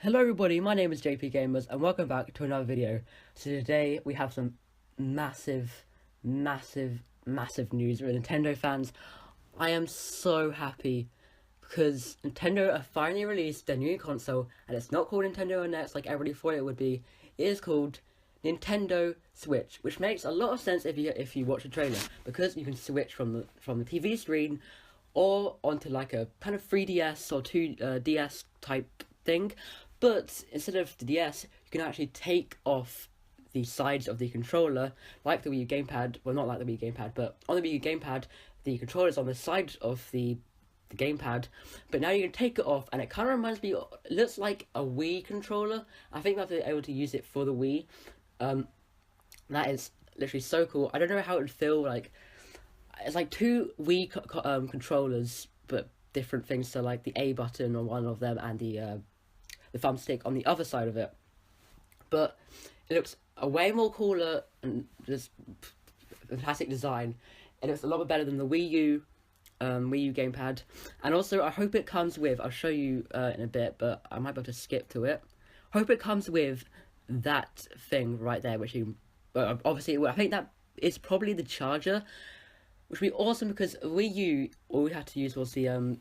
Hello everybody, my name is JP Gamers and welcome back to another video. So today we have some massive news for Nintendo fans. I am so happy because Nintendo have finally released their new console, and it's not called Nintendo NX like everybody thought it would be. It is called Nintendo Switch, which makes a lot of sense if you watch the trailer, because you can switch from the TV screen or onto like a kind of 3DS or 2DS type thing. But instead of the DS, you can actually take off the sides of the controller, like the Wii U gamepad. Well, not like the Wii U gamepad, but on the Wii U gamepad, the controller's on the side of the gamepad. But now you can take it off, and it kind of reminds me, it looks like a Wii controller. I think I'll be able to use it for the Wii. That is literally so cool. I don't know how it would feel like. It's like two Wii controllers, but different things. So like the A button on one of them and the thumbstick on the other side of it. But it looks a way more cooler and just fantastic design. It looks a lot better than the Wii U gamepad. And also, I hope it comes with, I'll show you in a bit, but I might be able to skip to it. Hope it comes with that thing right there, which you obviously, I think that is probably the charger, which would be awesome, because Wii U, all we had to use was the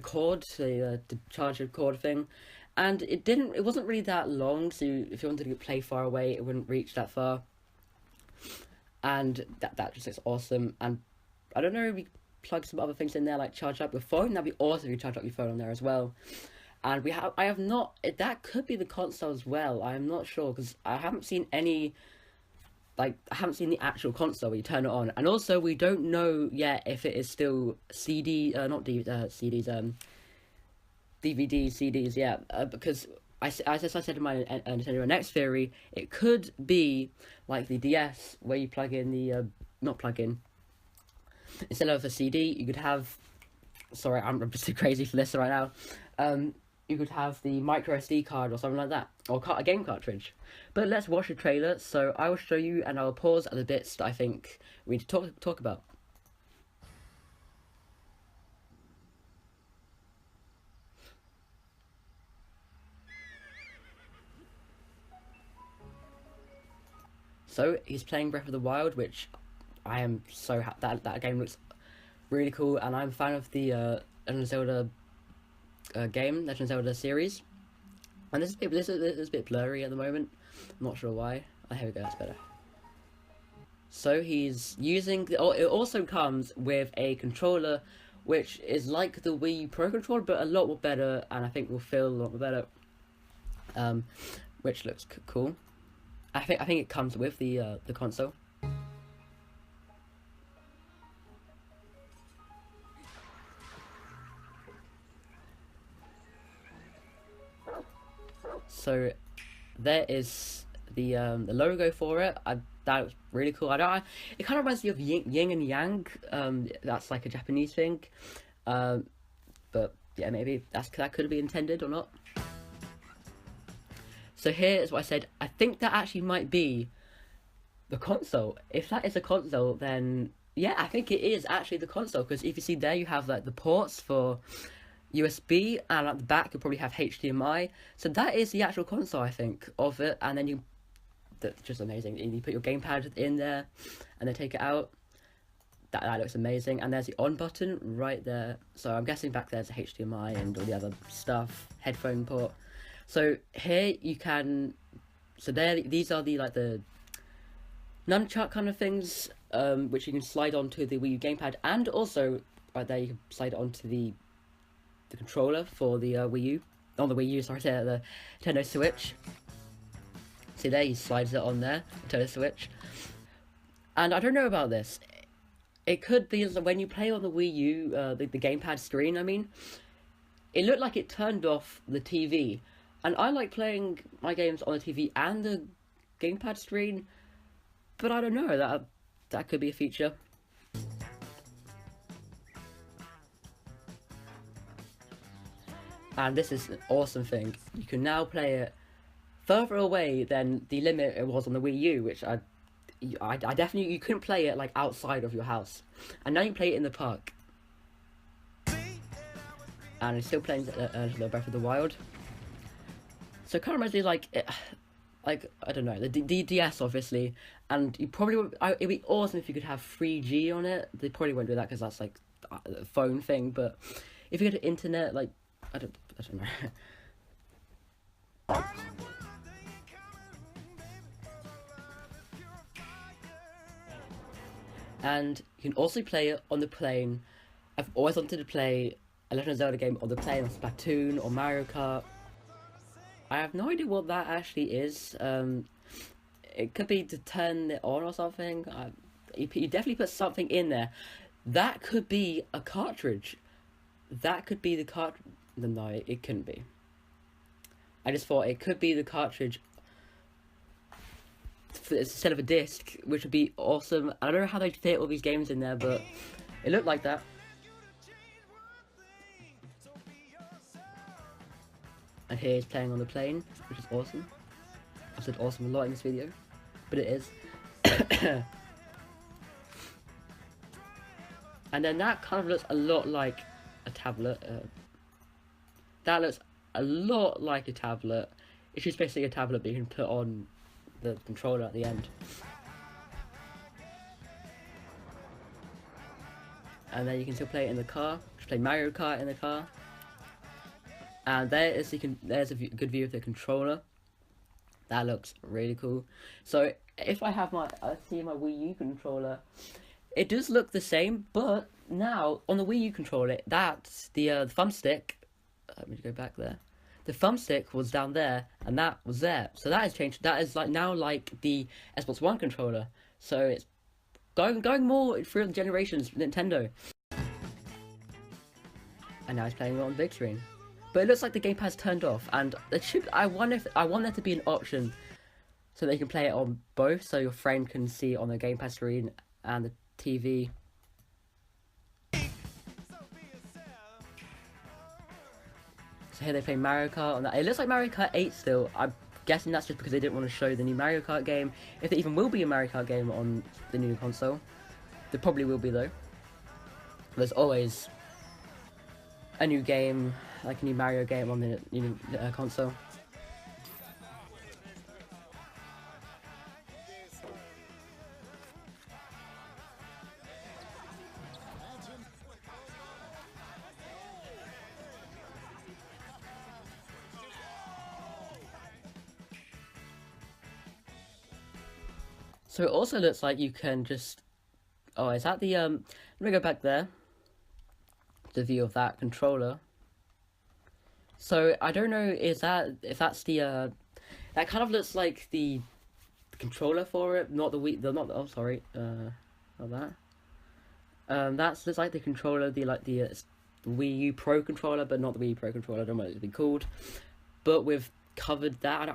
cord, the charger cord thing, and it wasn't really that long, so if you wanted to play far away, it wouldn't reach that far, and that just looks awesome. And I don't know, if you plug some other things in there, like charge up your phone. That'd be awesome if you charge up your phone on there as well. And I have not, that could be the console as well, I'm not sure, because I haven't seen any, like, I haven't seen the actual console where you turn it on. And also, we don't know yet if it is still CDs, DVDs, CDs, yeah, because as I said in my Nintendo NX theory, it could be like the DS, where you plug in the, not plug in, instead of a CD, you could have, sorry, I'm just too crazy for this right now, you could have the micro SD card or something like that, or a game cartridge. But let's watch the trailer, so I will show you, and I'll pause at the bits that I think we need to talk about. So he's playing Breath of the Wild, which I am so happy that game looks really cool, and I'm a fan of the Legend of Zelda Legend of Zelda series. And this is a bit blurry at the moment. I'm not sure why. Oh, here we go, that's better. So he's using it also comes with a controller, which is like the Wii Pro controller, but a lot more better, and I think will feel a lot more better. Which looks cool. I think it comes with the console. So there is the logo for it. That was really cool. It kind of reminds me of Yin and Yang. That's like a Japanese thing. But yeah, maybe that could be intended or not. So here is what I said. I think that actually might be the console. If that is a console, then yeah, I think it is actually the console, because if you see there, you have like the ports for USB, and at the back you'll probably have HDMI. So that is the actual console, I think, of it. And then that's just amazing. You put your gamepad in there, and then take it out. That looks amazing. And there's the on button right there. So I'm guessing back there's a HDMI and all the other stuff, headphone port. So here you can, so there, these are the nunchuck kind of things, which you can slide onto the Wii U gamepad, and also right there you can slide it onto the controller for the Wii U, on the Wii U, sorry, the Nintendo Switch. See there, he slides it on there, Nintendo Switch. And I don't know about this. It could be that when you play on the Wii U, the gamepad screen, I mean, it looked like it turned off the TV. And I like playing my games on the TV and the gamepad screen, but I don't know, that could be a feature. And this is an awesome thing. You can now play it further away than the limit it was on the Wii U, which I definitely, you couldn't play it like outside of your house. And now you play it in the park. And it's still playing Breath of the Wild. So it kind of reminds me like I don't know, the DS obviously, and you probably would. It'd be awesome if you could have 3G on it. They probably won't do that because that's like a phone thing. But if you get internet, like I don't know. And you can also play it on the plane. I've always wanted to play a Legend of Zelda game on the plane, on Splatoon or Mario Kart. I have no idea what that actually is. It could be to turn it on or something. You definitely put something in there. That could be a cartridge. That could be the cartridge. No, it couldn't be. I just thought it could be the cartridge instead of a disc, which would be awesome. I don't know how they fit all these games in there, but it looked like that. And here's playing on the plane, which is awesome. I've said awesome a lot in this video, but it is. And then that kind of looks a lot like a tablet. That looks a lot like a tablet. It's just basically a tablet that you can put on the controller at the end. And then you can still play it in the car. Just play Mario Kart in the car. And there's a good view of the controller. That looks really cool. So if I have my Wii U controller, it does look the same, but now on the Wii U controller, that's the thumbstick. Let me go back there. The thumbstick was down there, and that was there. So that has changed. That is now like the Xbox One controller. So it's going more through the generations, Nintendo. And now it's playing it on the big screen. But it looks like the gamepad's turned off, and it should. I want there to be an option so they can play it on both, so your friend can see it on the gamepad screen and the TV. So here they play Mario Kart on that. It looks like Mario Kart 8 still. I'm guessing that's just because they didn't want to show the new Mario Kart game. If there even will be a Mario Kart game on the new console. There probably will be though. There's always a new game, like a new Mario game on the new console. So it also looks like you can just... Oh, is that the... Let me go back there. The view of that controller. So, I don't know if that's the... That kind of looks like the controller for it, not the Wii... Oh, sorry. Not that. That's looks like the controller, the Wii U Pro controller, but not the Wii U Pro controller. I don't know what it's been called. But we've covered that.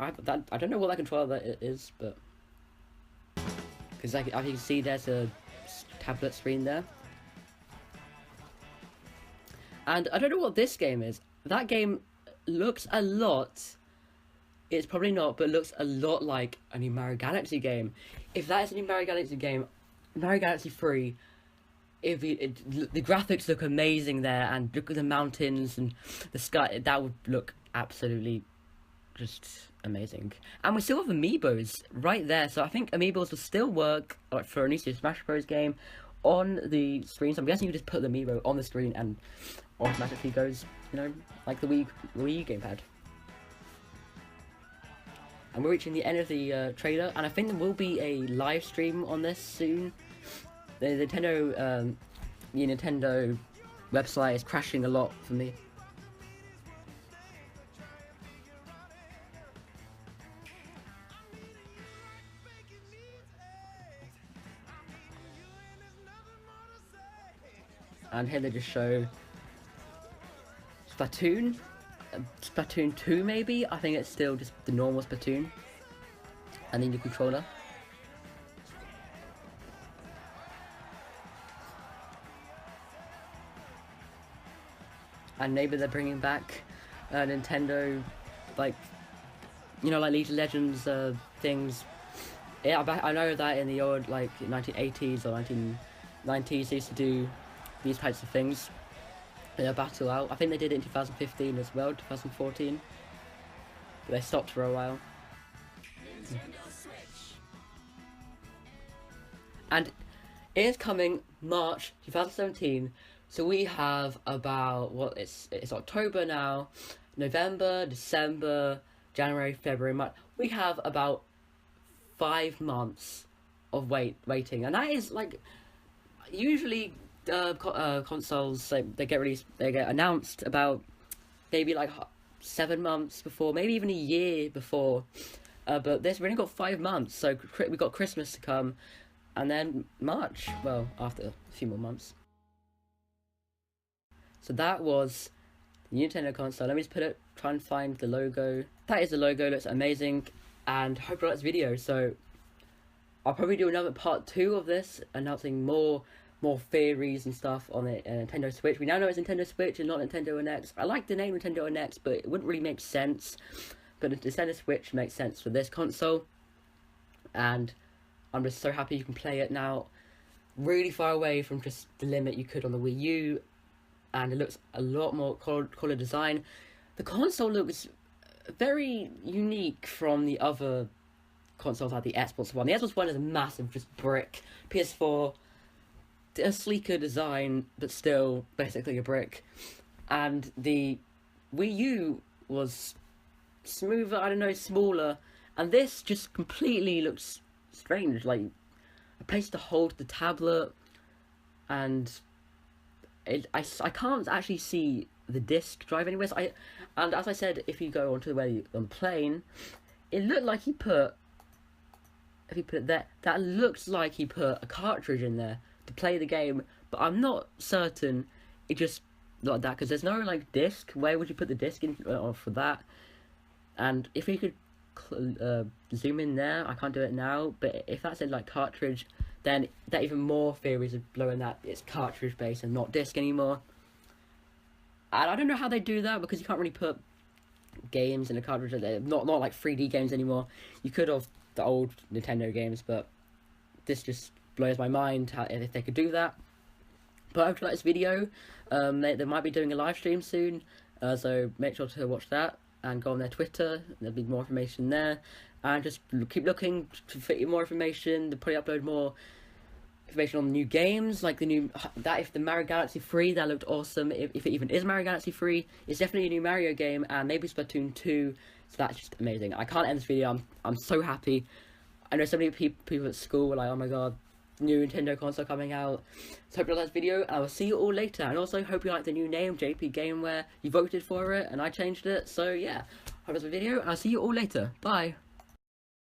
I don't know what that controller that is, but... Because as you can see, there's a tablet screen there. And I don't know what this game is. That game looks a lot... It's probably not, but looks a lot like a new Mario Galaxy game. If that is a new Mario Galaxy game, Mario Galaxy 3, the graphics look amazing there, and look at the mountains and the sky. That would look absolutely just amazing. And we still have amiibos right there, so I think amiibos will still work like for a new Super Smash Bros. Game on the screen. So I'm guessing you just put the amiibo on the screen and automatically goes, you know, like the Wii U gamepad. And we're reaching the end of the trailer, and I think there will be a live stream on this soon. The Nintendo website is crashing a lot for me. And here they just show Splatoon. Splatoon 2 maybe? I think it's still just the normal Splatoon. And then your controller. And maybe they're bringing back Nintendo, like, you know, like League of Legends things. Yeah, I know that in the old, like, 1980s or 1990s they used to do these types of things. Battle out. I think they did it in 2015 as well, 2014. but they stopped for a while. And it is coming March 2017, so we have about, what, it's October now, November, December, January, February, March. We have about 5 months of waiting, and that is like, usually consoles, they get released, they get announced about maybe like 7 months before, maybe even a year before, but this, we only got 5 months, so we got Christmas to come, and then March, well, after a few more months. So that was the Nintendo console. Let me just try and find the logo. That is the logo, looks amazing, and hope you like this video. So I'll probably do another part 2 of this, announcing more theories and stuff on the Nintendo Switch. We now know it's Nintendo Switch and not Nintendo NX. I like the name Nintendo NX, but it wouldn't really make sense. But the Nintendo Switch makes sense for this console, and I'm just so happy you can play it now, really far away from just the limit you could on the Wii U, and it looks a lot more cooler design. The console looks very unique from the other consoles like the Xbox One. The Xbox One is a massive, just brick. PS4, a sleeker design, but still basically a brick. And the Wii U was smoother, I don't know, smaller. And this just completely looks strange, like a place to hold the tablet, and I can't actually see the disc drive anywhere. So and as I said, if you go onto the plane, it looked like he put, if he put it there, that looks like he put a cartridge in there to play the game, but I'm not certain. It just like that, because there's no like disc. Where would you put the disc in for that? And if you could zoom in there, I can't do it now, but if that said like cartridge, then that even more theories of blowing that it's cartridge based and not disc anymore. And I don't know how they do that, because you can't really put games in a cartridge. Not like 3D games anymore. You could have the old Nintendo games, but this just blows my mind if they could do that. But I hope you like this video. They might be doing a live stream soon, so make sure to watch that and go on their Twitter. There'll be more information there, and just keep looking to fit you more information. They'll probably upload more information on the new games, like the new, that if the Mario Galaxy 3, that looked awesome. If it even is Mario Galaxy 3, it's definitely a new Mario game, and maybe Splatoon 2, so that's just amazing. I can't end this video, I'm so happy. I know so many people at school were like, oh my god, new Nintendo console coming out. So hope you like this video, and I will see you all later. And also hope you like the new name, JP Gameware. You voted for it, and I changed it, so yeah. Hope you like the video, and I'll see you all later. Bye.